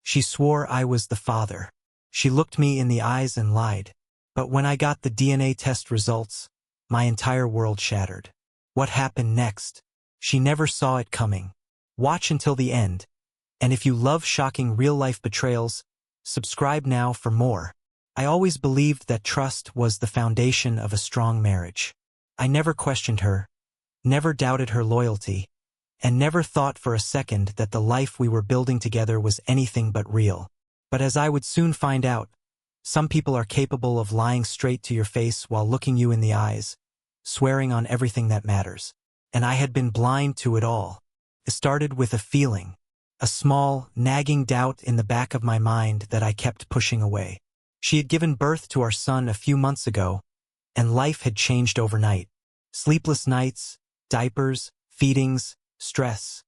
She swore I was the father. She looked me in the eyes and lied. But when I got the DNA test results, my entire world shattered. What happened next? She never saw it coming. Watch until the end. And if you love shocking real-life betrayals, subscribe now for more. I always believed that trust was the foundation of a strong marriage. I never questioned her, never doubted her loyalty, and never thought for a second that the life we were building together was anything but real. But as I would soon find out, some people are capable of lying straight to your face while looking you in the eyes, swearing on everything that matters. And I had been blind to it all. It started with a feeling, a small, nagging doubt in the back of my mind that I kept pushing away. She had given birth to our son a few months ago, and life had changed overnight. Sleepless nights, diapers, feedings, stress.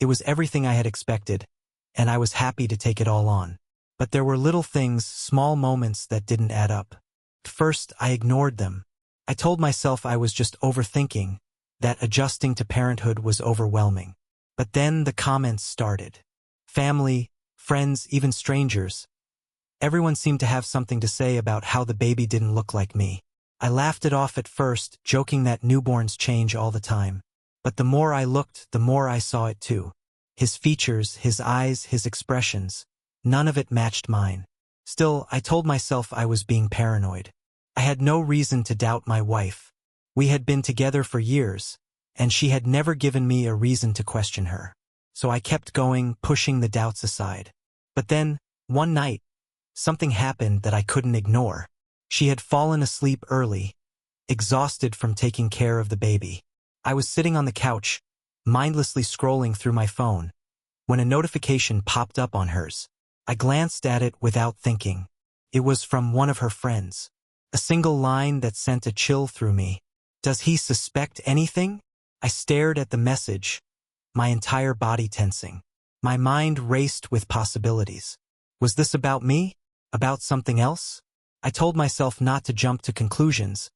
It was everything I had expected, and I was happy to take it all on. But there were little things, small moments that didn't add up. At first, I ignored them. I told myself I was just overthinking, that adjusting to parenthood was overwhelming. But then the comments started. Family, friends, even strangers. Everyone seemed to have something to say about how the baby didn't look like me. I laughed it off at first, joking that newborns change all the time. But the more I looked, the more I saw it too. His features, his eyes, his expressions. None of it matched mine. Still, I told myself I was being paranoid. I had no reason to doubt my wife. We had been together for years, and she had never given me a reason to question her. So I kept going, pushing the doubts aside. But then, one night, something happened that I couldn't ignore. She had fallen asleep early, exhausted from taking care of the baby. I was sitting on the couch, mindlessly scrolling through my phone, when a notification popped up on hers. I glanced at it without thinking. It was from one of her friends. A single line that sent a chill through me. Does he suspect anything? I stared at the message, my entire body tensing. My mind raced with possibilities. Was this about me? About something else? I told myself not to jump to conclusions,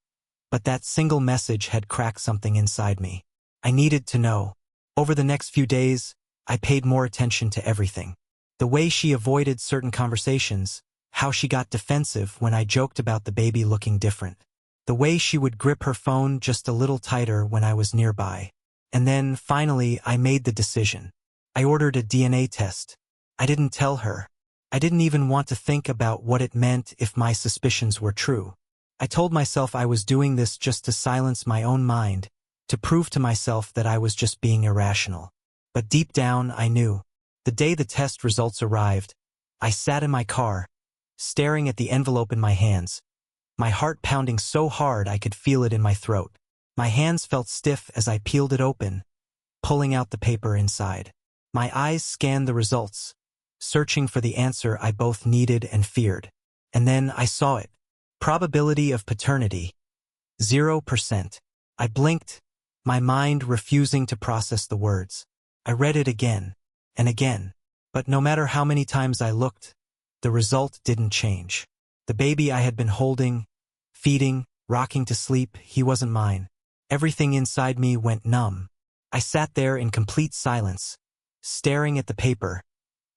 but that single message had cracked something inside me. I needed to know. Over the next few days, I paid more attention to everything. The way she avoided certain conversations, how she got defensive when I joked about the baby looking different. The way she would grip her phone just a little tighter when I was nearby. And then, finally, I made the decision. I ordered a DNA test. I didn't tell her. I didn't even want to think about what it meant if my suspicions were true. I told myself I was doing this just to silence my own mind, to prove to myself that I was just being irrational. But deep down, I knew. The day the test results arrived, I sat in my car, staring at the envelope in my hands, my heart pounding so hard I could feel it in my throat. My hands felt stiff as I peeled it open, pulling out the paper inside. My eyes scanned the results, searching for the answer I both needed and feared. And then I saw it. Probability of paternity, 0%. I blinked, my mind refusing to process the words. I read it again and again, but no matter how many times I looked, the result didn't change. The baby I had been holding, feeding, rocking to sleep, he wasn't mine. Everything inside me went numb. I sat there in complete silence, staring at the paper,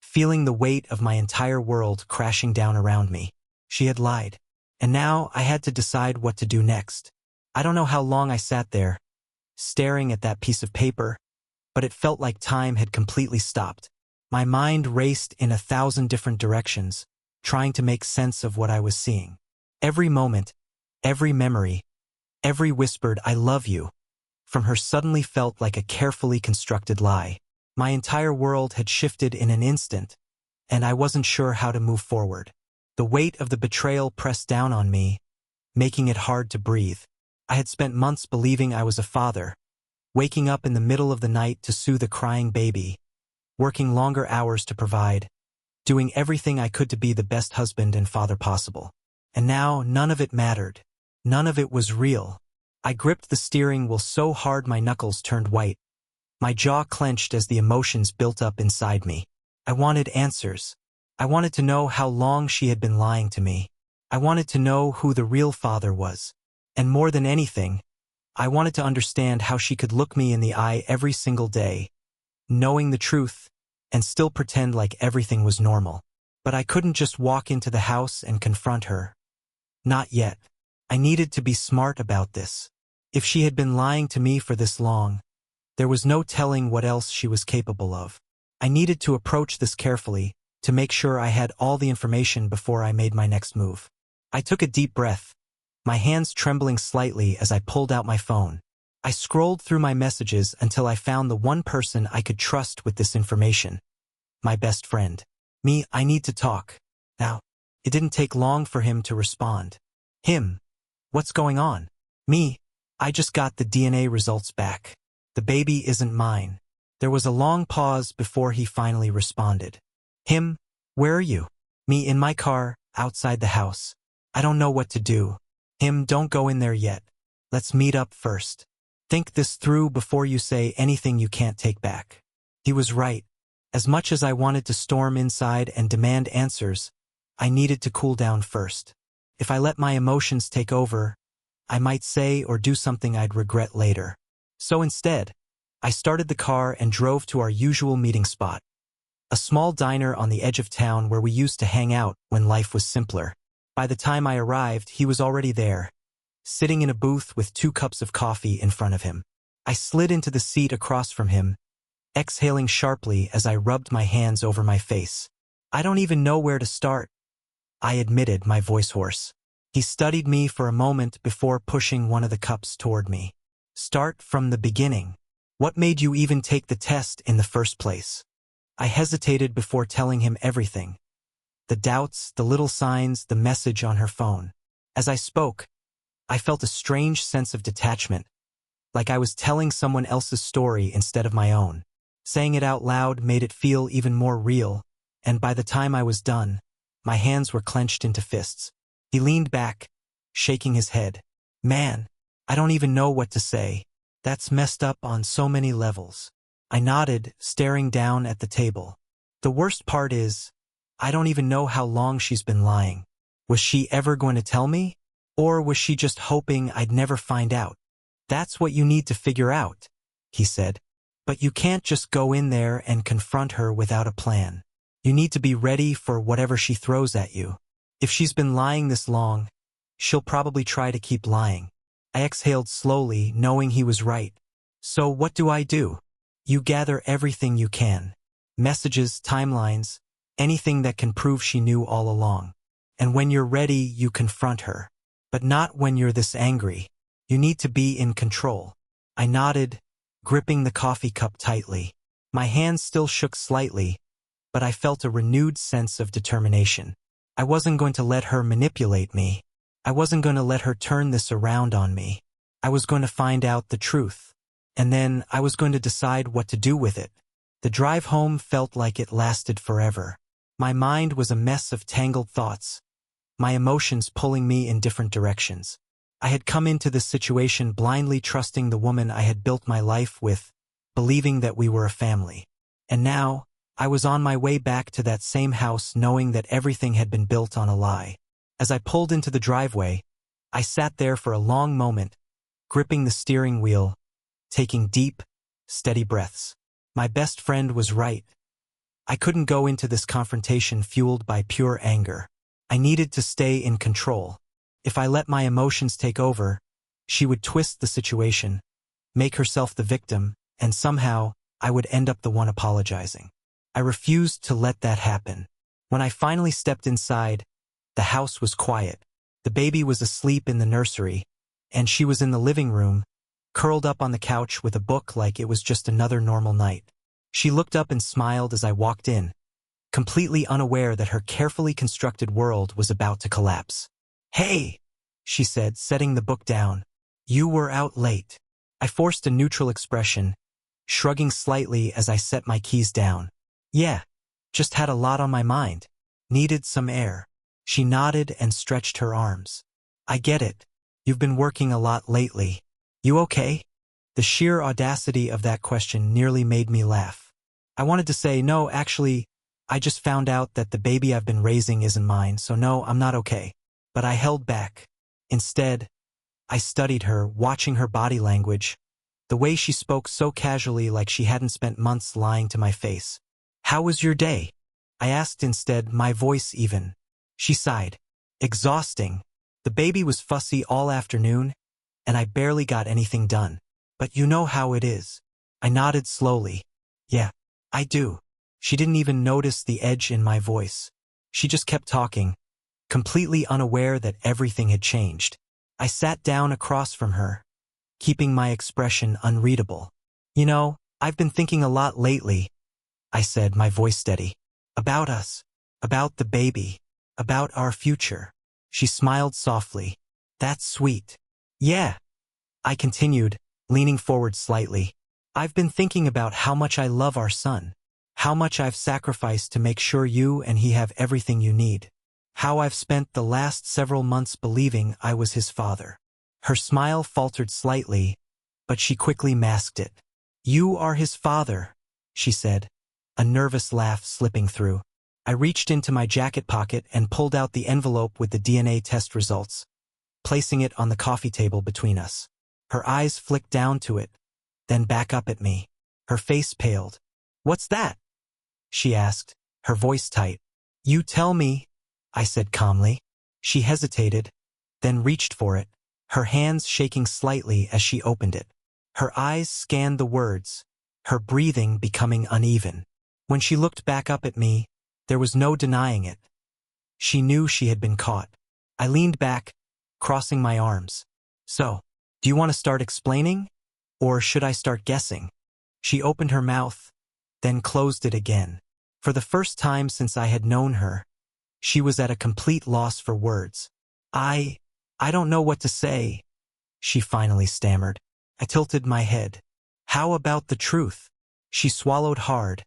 feeling the weight of my entire world crashing down around me. She had lied, and now I had to decide what to do next. I don't know how long I sat there, staring at that piece of paper, but it felt like time had completely stopped. My mind raced in 1,000 different directions, trying to make sense of what I was seeing. Every moment, every memory, every whispered "I love you" from her suddenly felt like a carefully constructed lie. My entire world had shifted in an instant, and I wasn't sure how to move forward. The weight of the betrayal pressed down on me, making it hard to breathe. I had spent months believing I was a father, waking up in the middle of the night to soothe a crying baby, working longer hours to provide, doing everything I could to be the best husband and father possible. And now none of it mattered. None of it was real. I gripped the steering wheel so hard my knuckles turned white. My jaw clenched as the emotions built up inside me. I wanted answers. I wanted to know how long she had been lying to me. I wanted to know who the real father was. And more than anything, I wanted to understand how she could look me in the eye every single day, knowing the truth, and still pretend like everything was normal. But I couldn't just walk into the house and confront her. Not yet. I needed to be smart about this. If she had been lying to me for this long, there was no telling what else she was capable of. I needed to approach this carefully, to make sure I had all the information before I made my next move. I took a deep breath, my hands trembling slightly as I pulled out my phone. I scrolled through my messages until I found the one person I could trust with this information. My best friend. Me, I need to talk. Now. It didn't take long for him to respond. Him. What's going on? Me. I just got the DNA results back. The baby isn't mine. There was a long pause before he finally responded. Him. Where are you? Me, in my car, outside the house. I don't know what to do. Him, don't go in there yet. Let's meet up first. Think this through before you say anything you can't take back. He was right. As much as I wanted to storm inside and demand answers, I needed to cool down first. If I let my emotions take over, I might say or do something I'd regret later. So instead, I started the car and drove to our usual meeting spot. A small diner on the edge of town where we used to hang out when life was simpler. By the time I arrived, he was already there, sitting in a booth with 2 cups of coffee in front of him. I slid into the seat across from him, exhaling sharply as I rubbed my hands over my face. I don't even know where to start, I admitted, my voice hoarse. He studied me for a moment before pushing one of the cups toward me. Start from the beginning. What made you even take the test in the first place? I hesitated before telling him everything. The doubts, the little signs, the message on her phone. As I spoke, I felt a strange sense of detachment, like I was telling someone else's story instead of my own. Saying it out loud made it feel even more real, and by the time I was done, my hands were clenched into fists. He leaned back, shaking his head. Man, I don't even know what to say. That's messed up on so many levels. I nodded, staring down at the table. The worst part is, I don't even know how long she's been lying. Was she ever going to tell me? Or was she just hoping I'd never find out? That's what you need to figure out, he said. But you can't just go in there and confront her without a plan. You need to be ready for whatever she throws at you. If she's been lying this long, she'll probably try to keep lying. I exhaled slowly, knowing he was right. So what do I do? You gather everything you can. Messages, timelines, anything that can prove she knew all along. And when you're ready, you confront her. But not when you're this angry. You need to be in control. I nodded, gripping the coffee cup tightly. My hands still shook slightly, but I felt a renewed sense of determination. I wasn't going to let her manipulate me. I wasn't going to let her turn this around on me. I was going to find out the truth. And then I was going to decide what to do with it. The drive home felt like it lasted forever. My mind was a mess of tangled thoughts, my emotions pulling me in different directions. I had come into this situation blindly trusting the woman I had built my life with, believing that we were a family. And now, I was on my way back to that same house knowing that everything had been built on a lie. As I pulled into the driveway, I sat there for a long moment, gripping the steering wheel, taking deep, steady breaths. My best friend was right. I couldn't go into this confrontation fueled by pure anger. I needed to stay in control. If I let my emotions take over, she would twist the situation, make herself the victim, and somehow, I would end up the one apologizing. I refused to let that happen. When I finally stepped inside, the house was quiet. The baby was asleep in the nursery, and she was in the living room, curled up on the couch with a book like it was just another normal night. She looked up and smiled as I walked in, completely unaware that her carefully constructed world was about to collapse. "Hey," she said, setting the book down. "You were out late." I forced a neutral expression, shrugging slightly as I set my keys down. "Yeah, just had a lot on my mind. Needed some air." She nodded and stretched her arms. "I get it. You've been working a lot lately. You okay?" The sheer audacity of that question nearly made me laugh. I wanted to say, "No, actually, I just found out that the baby I've been raising isn't mine, so no, I'm not okay." But I held back. Instead, I studied her, watching her body language, the way she spoke so casually like she hadn't spent months lying to my face. How was your day? I asked instead, my voice even. She sighed. Exhausting. The baby was fussy all afternoon, and I barely got anything done. But you know how it is. I nodded slowly. Yeah, I do. She didn't even notice the edge in my voice. She just kept talking, completely unaware that everything had changed. I sat down across from her, keeping my expression unreadable. You know, I've been thinking a lot lately, I said, my voice steady. About us. About the baby. About our future. She smiled softly. That's sweet. Yeah. I continued, leaning forward slightly. I've been thinking about how much I love our son. How much I've sacrificed to make sure you and he have everything you need. How I've spent the last several months believing I was his father. Her smile faltered slightly, but she quickly masked it. You are his father, she said, a nervous laugh slipping through. I reached into my jacket pocket and pulled out the envelope with the DNA test results, placing it on the coffee table between us. Her eyes flicked down to it, then back up at me. Her face paled. What's that? She asked, her voice tight. You tell me, I said calmly. She hesitated, then reached for it, her hands shaking slightly as she opened it. Her eyes scanned the words, her breathing becoming uneven. When she looked back up at me, there was no denying it. She knew she had been caught. I leaned back, crossing my arms. So, do you want to start explaining? Or should I start guessing? She opened her mouth, then closed it again. For the first time since I had known her, she was at a complete loss for words. I don't know what to say, she finally stammered. I tilted my head. How about the truth? She swallowed hard,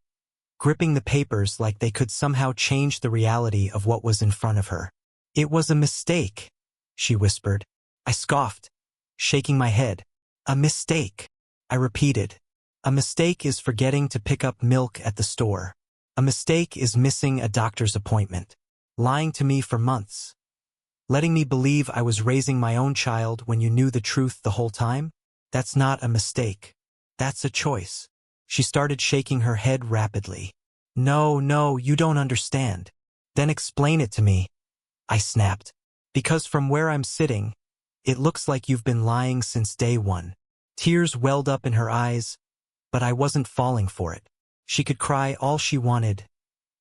gripping the papers like they could somehow change the reality of what was in front of her. It was a mistake, she whispered. I scoffed, shaking my head. A mistake, I repeated. A mistake is forgetting to pick up milk at the store. A mistake is missing a doctor's appointment. Lying to me for months. Letting me believe I was raising my own child when you knew the truth the whole time? That's not a mistake. That's a choice. She started shaking her head rapidly. No, you don't understand. Then explain it to me, I snapped. Because from where I'm sitting, it looks like you've been lying since day one. Tears welled up in her eyes, but I wasn't falling for it. She could cry all she wanted.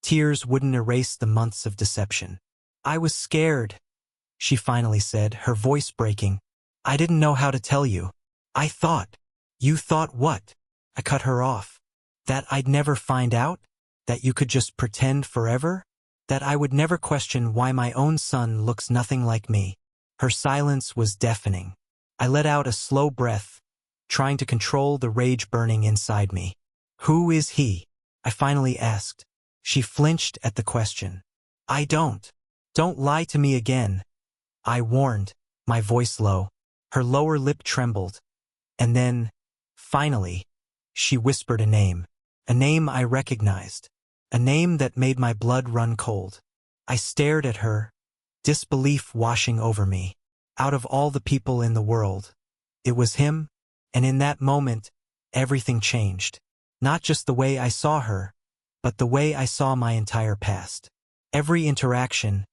Tears wouldn't erase the months of deception. I was scared, she finally said, her voice breaking. I didn't know how to tell you. I thought. You thought what? I cut her off. That I'd never find out? That you could just pretend forever? That I would never question why my own son looks nothing like me? Her silence was deafening. I let out a slow breath, trying to control the rage burning inside me. Who is he? I finally asked. She flinched at the question. I don't. Don't lie to me again, I warned, my voice low. Her lower lip trembled. And then, finally, she whispered a name I recognized, a name that made my blood run cold. I stared at her, disbelief washing over me. Out of all the people in the world, it was him, and in that moment, everything changed. Not just the way I saw her, but the way I saw my entire past. Every interaction,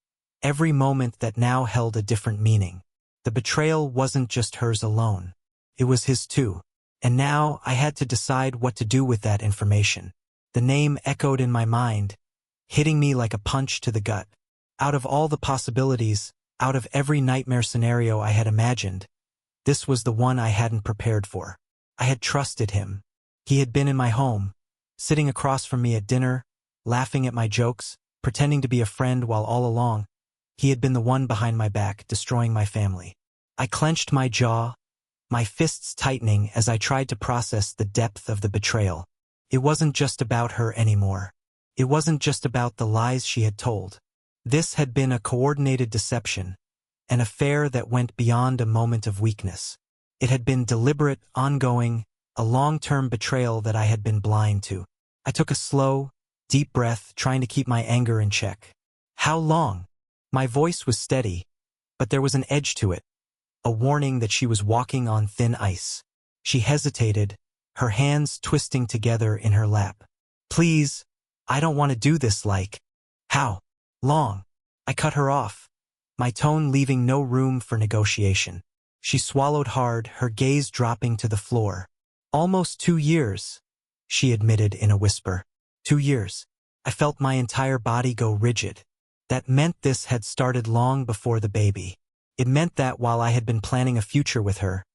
every moment that now held a different meaning. The betrayal wasn't just hers alone. It was his too. And now I had to decide what to do with that information. The name echoed in my mind, hitting me like a punch to the gut. Out of all the possibilities, out of every nightmare scenario I had imagined, this was the one I hadn't prepared for. I had trusted him. He had been in my home, sitting across from me at dinner, laughing at my jokes, pretending to be a friend while all along, he had been the one behind my back, destroying my family. I clenched my jaw, my fists tightening as I tried to process the depth of the betrayal. It wasn't just about her anymore. It wasn't just about the lies she had told. This had been a coordinated deception, an affair that went beyond a moment of weakness. It had been deliberate, ongoing, a long-term betrayal that I had been blind to. I took a slow, deep breath, trying to keep my anger in check. How long? My voice was steady, but there was an edge to it, a warning that she was walking on thin ice. She hesitated, her hands twisting together in her lap. Please, I don't want to do this like. How long? I cut her off, my tone leaving no room for negotiation. She swallowed hard, her gaze dropping to the floor. Almost 2 years, she admitted in a whisper. 2 years. I felt my entire body go rigid. That meant this had started long before the baby. It meant that while I had been planning a future with her,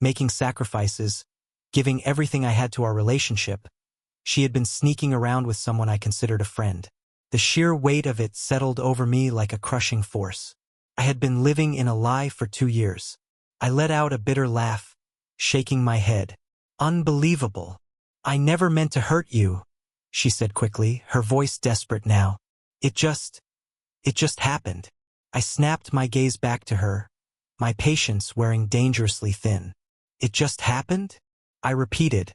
making sacrifices, giving everything I had to our relationship, she had been sneaking around with someone I considered a friend. The sheer weight of it settled over me like a crushing force. I had been living in a lie for 2 years. I let out a bitter laugh, shaking my head. Unbelievable. I never meant to hurt you, she said quickly, her voice desperate now. It just happened. I snapped my gaze back to her, my patience wearing dangerously thin. It just happened? I repeated,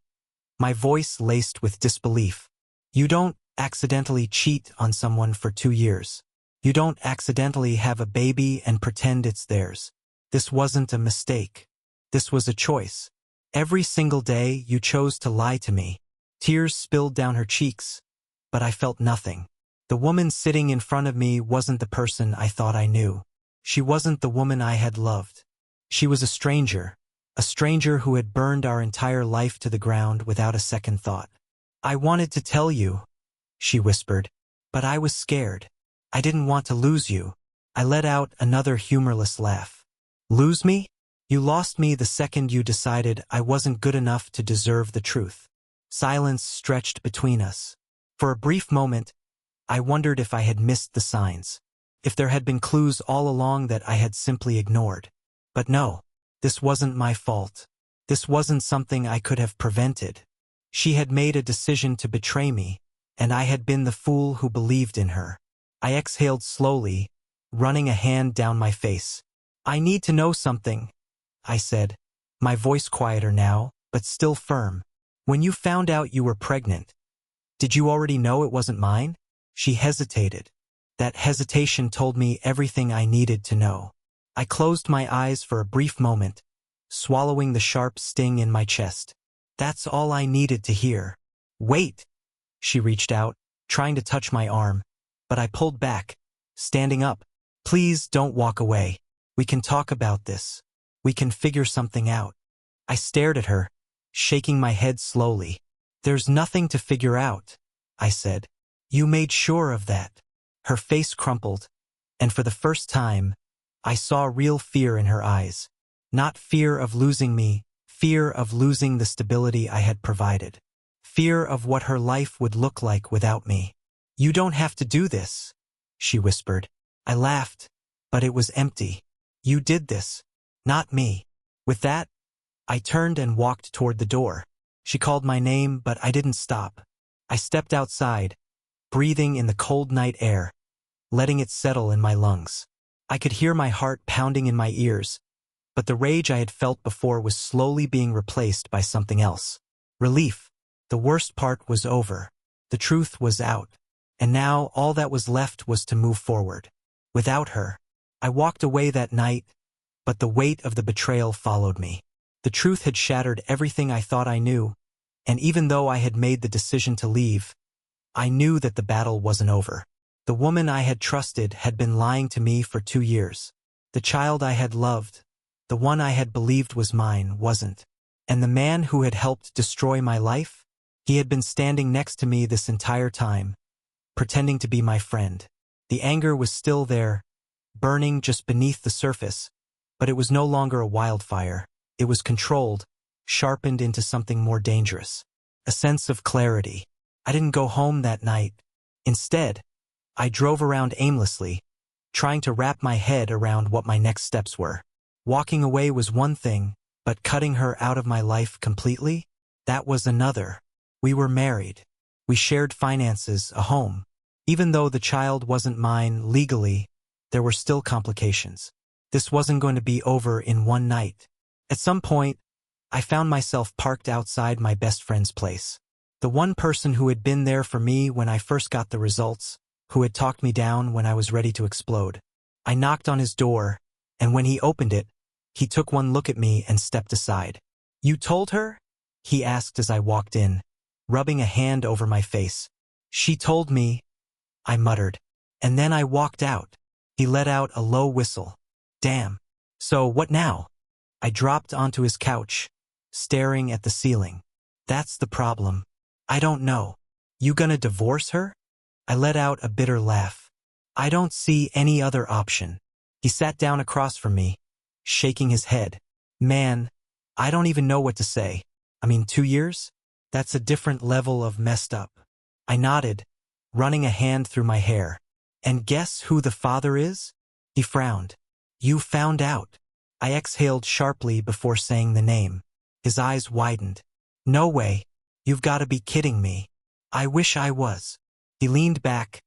my voice laced with disbelief. You don't accidentally cheat on someone for 2 years. You don't accidentally have a baby and pretend it's theirs. This wasn't a mistake. This was a choice. Every single day you chose to lie to me. Tears spilled down her cheeks, but I felt nothing. The woman sitting in front of me wasn't the person I thought I knew. She wasn't the woman I had loved. She was a stranger who had burned our entire life to the ground without a second thought. I wanted to tell you, she whispered, but I was scared. I didn't want to lose you. I let out another humorless laugh. Lose me? You lost me the second you decided I wasn't good enough to deserve the truth. Silence stretched between us. For a brief moment, I wondered if I had missed the signs, if there had been clues all along that I had simply ignored. But no, this wasn't my fault. This wasn't something I could have prevented. She had made a decision to betray me, and I had been the fool who believed in her. I exhaled slowly, running a hand down my face. I need to know something, I said, my voice quieter now, but still firm. When you found out you were pregnant, did you already know it wasn't mine? She hesitated. That hesitation told me everything I needed to know. I closed my eyes for a brief moment, swallowing the sharp sting in my chest. That's all I needed to hear. Wait! She reached out, trying to touch my arm, but I pulled back, standing up. Please don't walk away. We can talk about this. We can figure something out. I stared at her, shaking my head slowly. There's nothing to figure out, I said. You made sure of that. Her face crumpled, and for the first time, I saw real fear in her eyes. Not fear of losing me, fear of losing the stability I had provided. Fear of what her life would look like without me. You don't have to do this, she whispered. I laughed, but it was empty. You did this, not me. With that, I turned and walked toward the door. She called my name, but I didn't stop. I stepped outside, breathing in the cold night air, letting it settle in my lungs. I could hear my heart pounding in my ears, but the rage I had felt before was slowly being replaced by something else. Relief. The worst part was over. The truth was out. And now all that was left was to move forward. Without her, I walked away that night, but the weight of the betrayal followed me. The truth had shattered everything I thought I knew, and even though I had made the decision to leave, I knew that the battle wasn't over. The woman I had trusted had been lying to me for 2 years. The child I had loved, the one I had believed was mine, wasn't. And the man who had helped destroy my life, he had been standing next to me this entire time, pretending to be my friend. The anger was still there, burning just beneath the surface, but it was no longer a wildfire. It was controlled, sharpened into something more dangerous. A sense of clarity. I didn't go home that night. Instead, I drove around aimlessly, trying to wrap my head around what my next steps were. Walking away was one thing, but cutting her out of my life completely? That was another. We were married. We shared finances, a home. Even though the child wasn't mine legally, there were still complications. This wasn't going to be over in one night. At some point, I found myself parked outside my best friend's place. The one person who had been there for me when I first got the results, who had talked me down when I was ready to explode. I knocked on his door, and when he opened it, he took one look at me and stepped aside. "You told her?" he asked as I walked in, rubbing a hand over my face. She told me, I muttered. And then I walked out. He let out a low whistle. Damn. So what now? I dropped onto his couch, staring at the ceiling. That's the problem. I don't know. You gonna divorce her? I let out a bitter laugh. I don't see any other option. He sat down across from me, shaking his head. Man, I don't even know what to say. 2 years? That's a different level of messed up. I nodded, running a hand through my hair. And guess who the father is? He frowned. You found out. I exhaled sharply before saying the name. His eyes widened. No way. You've got to be kidding me. I wish I was. He leaned back,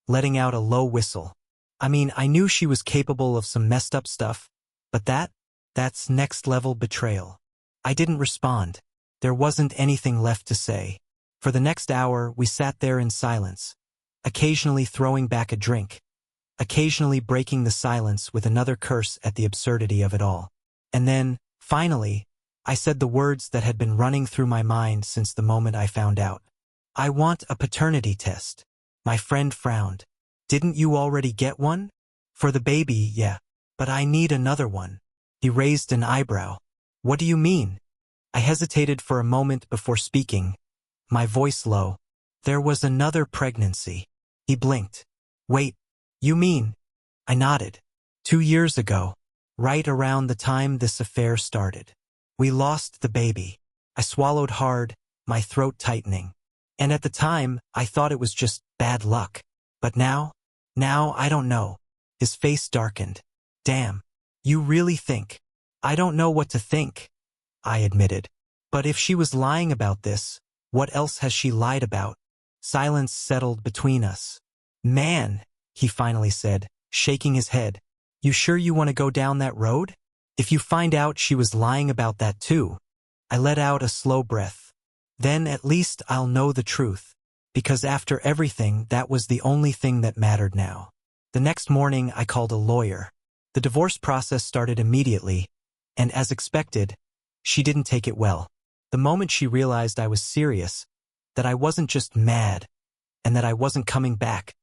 letting out a low whistle. I knew she was capable of some messed up stuff, but that's next-level betrayal. I didn't respond. There wasn't anything left to say. For the next hour, we sat there in silence, occasionally throwing back a drink, occasionally breaking the silence with another curse at the absurdity of it all. And then, finally, I said the words that had been running through my mind since the moment I found out. I want a paternity test. My friend frowned. Didn't you already get one? For the baby, yeah. But I need another one. He raised an eyebrow. What do you mean? I hesitated for a moment before speaking, my voice low. There was another pregnancy. He blinked. Wait, you mean? I nodded. 2 years ago, right around the time this affair started. We lost the baby. I swallowed hard, my throat tightening. And at the time, I thought it was just bad luck. But now I don't know. His face darkened. Damn. You really think? I don't know what to think, I admitted. But if she was lying about this, what else has she lied about? Silence settled between us. Man, he finally said, shaking his head. You sure you want to go down that road? If you find out she was lying about that too. I let out a slow breath. Then at least I'll know the truth. Because after everything, that was the only thing that mattered now. The next morning, I called a lawyer. The divorce process started immediately, and as expected, she didn't take it well. The moment she realized I was serious, that I wasn't just mad, and that I wasn't coming back,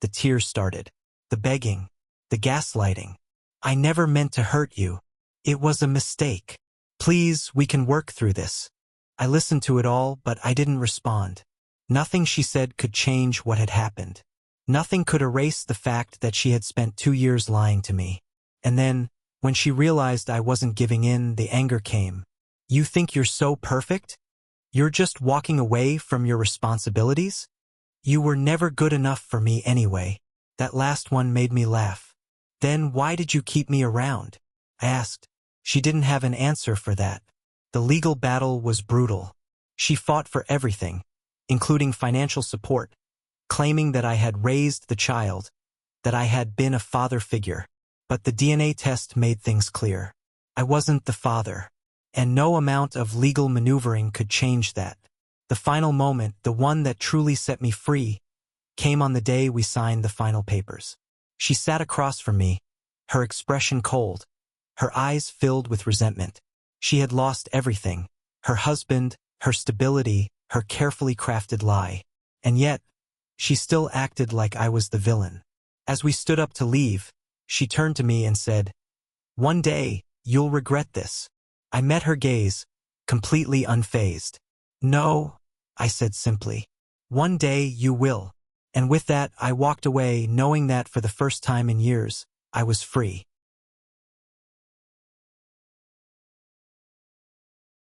the tears started, the begging, the gaslighting. I never meant to hurt you. It was a mistake. Please, we can work through this. I listened to it all, but I didn't respond. Nothing she said could change what had happened. Nothing could erase the fact that she had spent 2 years lying to me. And then, when she realized I wasn't giving in, the anger came. You think you're so perfect? You're just walking away from your responsibilities? You were never good enough for me anyway. That last one made me laugh. Then why did you keep me around? I asked. She didn't have an answer for that. The legal battle was brutal. She fought for everything, including financial support, claiming that I had raised the child, that I had been a father figure. But the DNA test made things clear. I wasn't the father, and no amount of legal maneuvering could change that. The final moment, the one that truly set me free, came on the day we signed the final papers. She sat across from me, her expression cold, her eyes filled with resentment. She had lost everything, her husband, her stability, her carefully crafted lie. And yet, she still acted like I was the villain. As we stood up to leave, she turned to me and said, "One day, you'll regret this." I met her gaze, completely unfazed. "No," I said simply. "One day you will." And with that, I walked away, knowing that for the first time in years, I was free.